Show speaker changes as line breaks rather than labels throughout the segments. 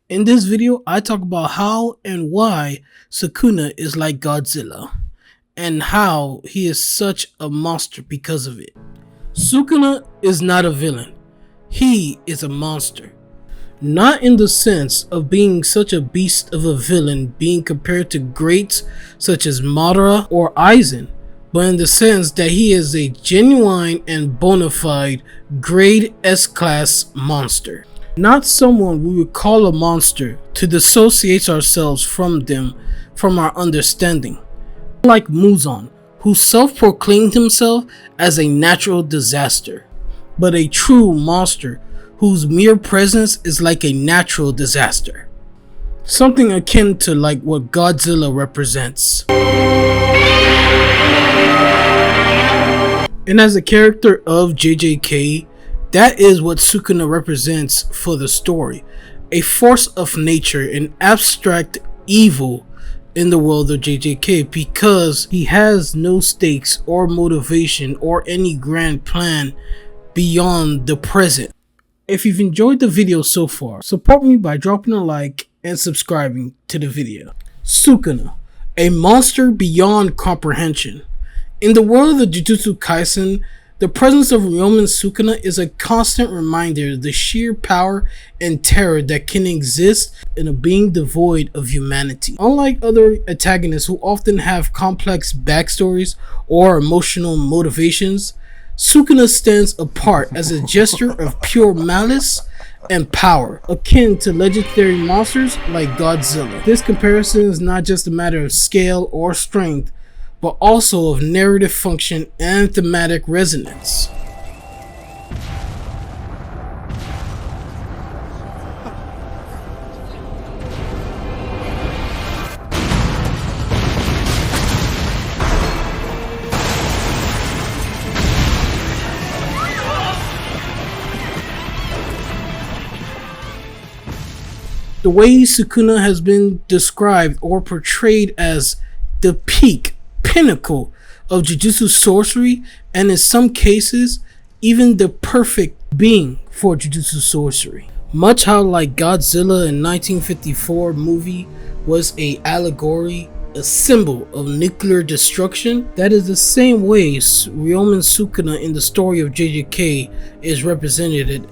In this video, I talk about how and why Sukuna is like Godzilla, and how he is such a monster because of it. Sukuna is not a villain, he is a monster. Not in the sense of being such a beast of a villain being compared to greats such as Madara or Aizen, but in the sense that he is a genuine and bona fide grade S-class monster. Not someone we would call a monster to dissociate ourselves from them from our understanding. Like Muzan, who self-proclaimed himself as a natural disaster, but a true monster whose mere presence is like a natural disaster. Something akin to like what Godzilla represents. And as a character of JJK, that is what Sukuna represents for the story. A force of nature, an abstract evil in the world of JJK, because he has no stakes or motivation or any grand plan beyond the present. If you've enjoyed the video so far, support me by dropping a like and subscribing to the video. Sukuna, a monster beyond comprehension. In the world of Jujutsu Kaisen, the presence of Ryomen Sukuna is a constant reminder of the sheer power and terror that can exist in a being devoid of humanity. Unlike other antagonists who often have complex backstories or emotional motivations, Sukuna stands apart as a gesture of pure malice and power, akin to legendary monsters like Godzilla. This comparison is not just a matter of scale or strength, but also of narrative function and thematic resonance. The way Sukuna has been described or portrayed as the pinnacle of Jujutsu sorcery, and in some cases even the perfect being for Jujutsu sorcery. Much how like Godzilla in 1954 movie was a allegory, a symbol of nuclear destruction, that is the same way Ryomen Sukuna in the story of JJK is represented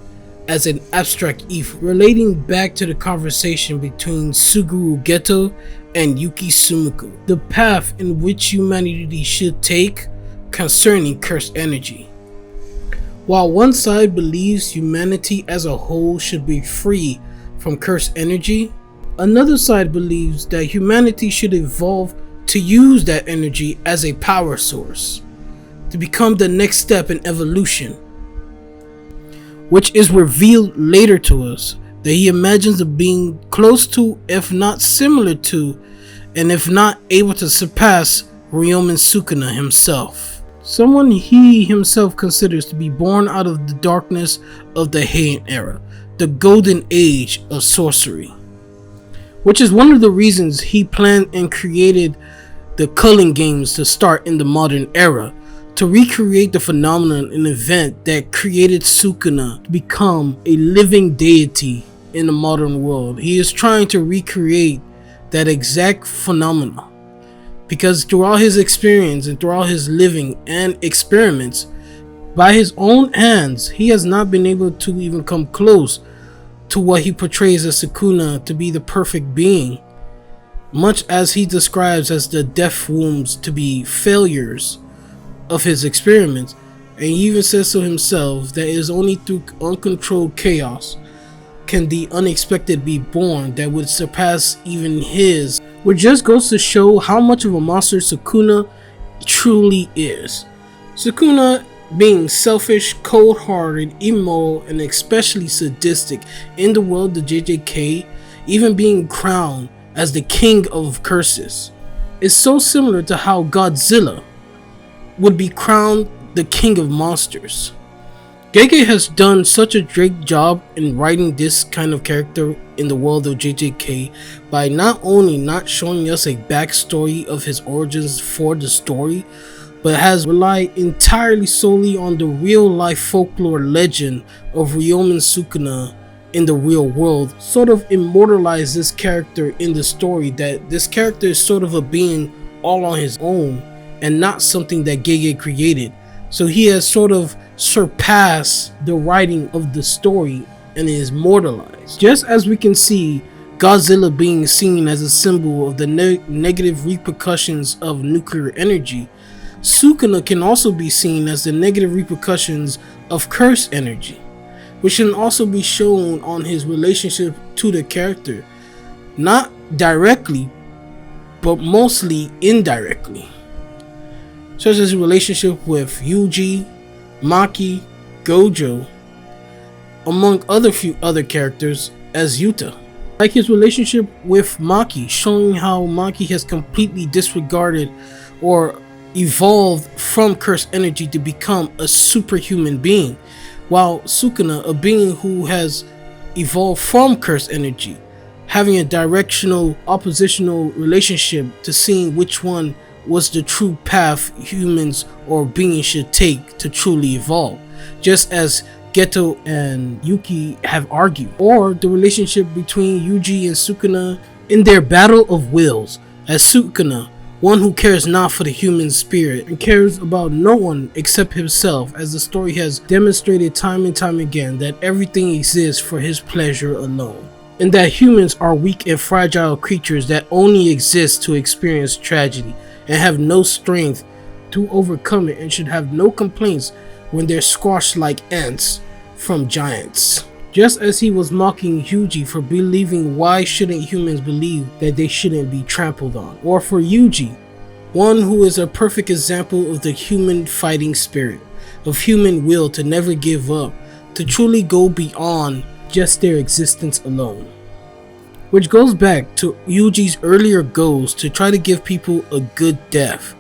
as an abstract evil, relating back to the conversation between Suguru Geto and Yuki Sumiko, the path in which humanity should take concerning cursed energy. While one side believes humanity as a whole should be free from cursed energy, another side believes that humanity should evolve to use that energy as a power source, to become the next step in evolution, which is revealed later to us that he imagines of being close to, if not similar to, and if not able to surpass Ryomen Sukuna himself. Someone he himself considers to be born out of the darkness of the Heian era, the golden age of sorcery. Which is one of the reasons he planned and created the culling games to start in the modern era, to recreate the phenomenon and event that created Sukuna to become a living deity in the modern world. He is trying to recreate that exact phenomena, because throughout his experience and throughout his living and experiments by his own hands, he has not been able to even come close to what he portrays as Sukuna to be the perfect being, much as he describes as the death wombs to be failures of his experiments. And he even says so himself that it is only through uncontrolled chaos can the unexpected be born that would surpass even his, which just goes to show how much of a monster Sukuna truly is. Sukuna being selfish, cold-hearted, immoral, and especially sadistic in the world of JJK, even being crowned as the king of curses, is so similar to how Godzilla would be crowned the king of monsters. Gege has done such a great job in writing this kind of character in the world of JJK by not only not showing us a backstory of his origins for the story, but has relied entirely solely on the real life folklore legend of Ryomen Sukuna in the real world sort of immortalize this character in the story, that this character is sort of a being all on his own and not something that Gege created. So he has sort of surpassed the writing of the story and is immortalized. Just as we can see Godzilla being seen as a symbol of the negative repercussions of nuclear energy, Sukuna can also be seen as the negative repercussions of curse energy, which can also be shown on his relationship to the character, not directly, but mostly indirectly, such as his relationship with Yuji, Maki, Gojo, among few other characters as Yuta. Like his relationship with Maki, showing how Maki has completely disregarded or evolved from curse energy to become a superhuman being, while Sukuna, a being who has evolved from curse energy, having a directional, oppositional relationship to seeing which one was the true path humans or beings should take to truly evolve, just as Geto and Yuki have argued, or the relationship between Yuji and Sukuna in their battle of wills, as Sukuna, one who cares not for the human spirit and cares about no one except himself, as the story has demonstrated time and time again that everything exists for his pleasure alone, and that humans are weak and fragile creatures that only exist to experience tragedy and have no strength to overcome it, and should have no complaints when they're squashed like ants from giants. Just as he was mocking Yuji for believing why shouldn't humans believe that they shouldn't be trampled on, or for Yuji, one who is a perfect example of the human fighting spirit, of human will to never give up, to truly go beyond just their existence alone. Which goes back to Yuji's earlier goals to try to give people a good death,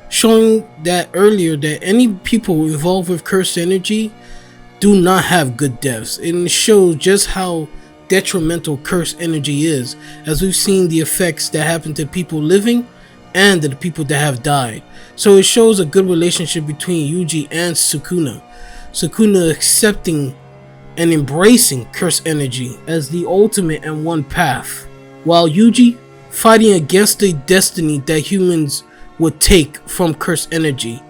showing that earlier that any people involved with cursed energy do not have good deaths, and it shows just how detrimental cursed energy is, as we've seen the effects that happen to people living and to the people that have died. So it shows a good relationship between Yuji and Sukuna. Sukuna accepting and embracing cursed energy as the ultimate and one path, while Yuji fighting against the destiny that humans would take from cursed energy,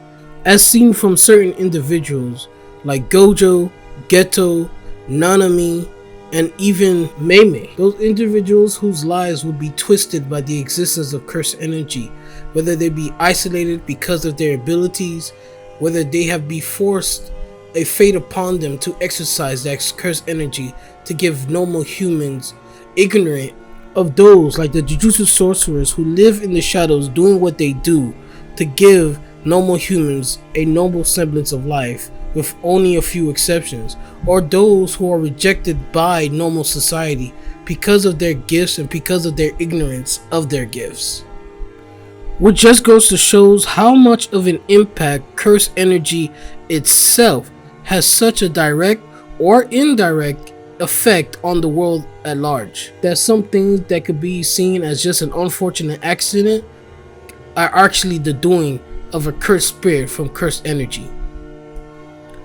as seen from certain individuals like Gojo, Geto, Nanami, and even Meimei. Those individuals whose lives would be twisted by the existence of cursed energy, whether they be isolated because of their abilities, whether they have been forced a fate upon them to exercise that cursed energy to give normal humans ignorant of those like the Jujutsu sorcerers who live in the shadows doing what they do to give normal humans a noble semblance of life, with only a few exceptions, or those who are rejected by normal society because of their gifts and because of their ignorance of their gifts. Which just goes to show how much of an impact cursed energy itself has such a direct or indirect effect on the world at large, that some things that could be seen as just an unfortunate accident are actually the doing of a cursed spirit from cursed energy.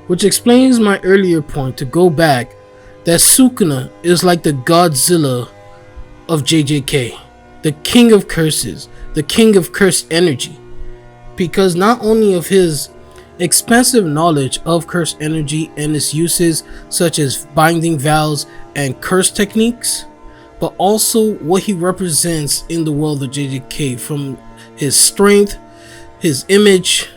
Which explains my earlier point to go back that Sukuna is like the Godzilla of JJK, the king of curses, the king of cursed energy, because not only of his expansive knowledge of cursed energy and its uses such as binding vows and curse techniques, but also what he represents in the world of JJK, from his strength, his image,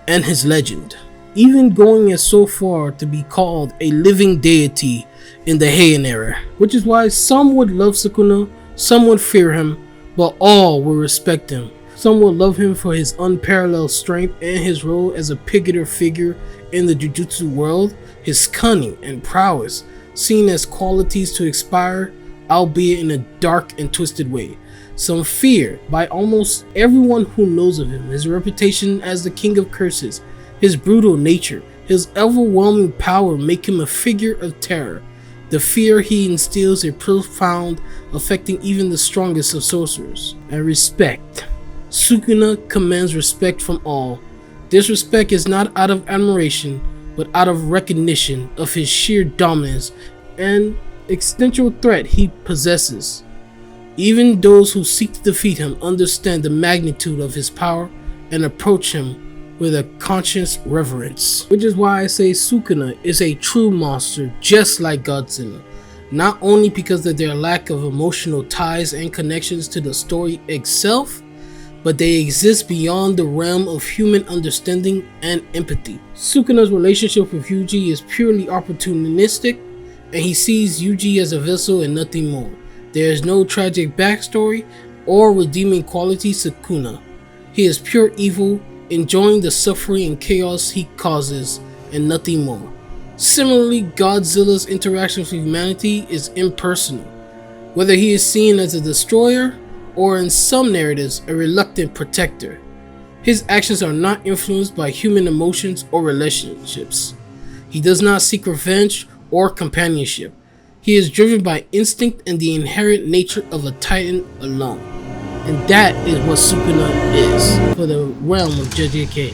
and his legend, even going as so far to be called a living deity in the Heian era, which is why some would love Sukuna, some would fear him, but all will respect him. Some will love him for his unparalleled strength and his role as a pivotal figure in the Jujutsu world, his cunning and prowess, seen as qualities to aspire, albeit in a dark and twisted way. Some fear by almost everyone who knows of him, his reputation as the king of curses, his brutal nature, his overwhelming power make him a figure of terror. The fear he instills is profound, affecting even the strongest of sorcerers. And respect. Sukuna commands respect from all. This respect is not out of admiration, but out of recognition of his sheer dominance and existential threat he possesses. Even those who seek to defeat him understand the magnitude of his power and approach him with a conscious reverence. Which is why I say Sukuna is a true monster just like Godzilla. Not only because of their lack of emotional ties and connections to the story itself, but they exist beyond the realm of human understanding and empathy. Sukuna's relationship with Yuji is purely opportunistic, and he sees Yuji as a vessel and nothing more. There is no tragic backstory or redeeming quality to Sukuna. He is pure evil, enjoying the suffering and chaos he causes, and nothing more. Similarly, Godzilla's interactions with humanity is impersonal, whether he is seen as a destroyer or in some narratives a reluctant protector. His actions are not influenced by human emotions or relationships. He does not seek revenge or companionship. He is driven by instinct and the inherent nature of a titan alone. And that is what Sukuna is for the realm of gege.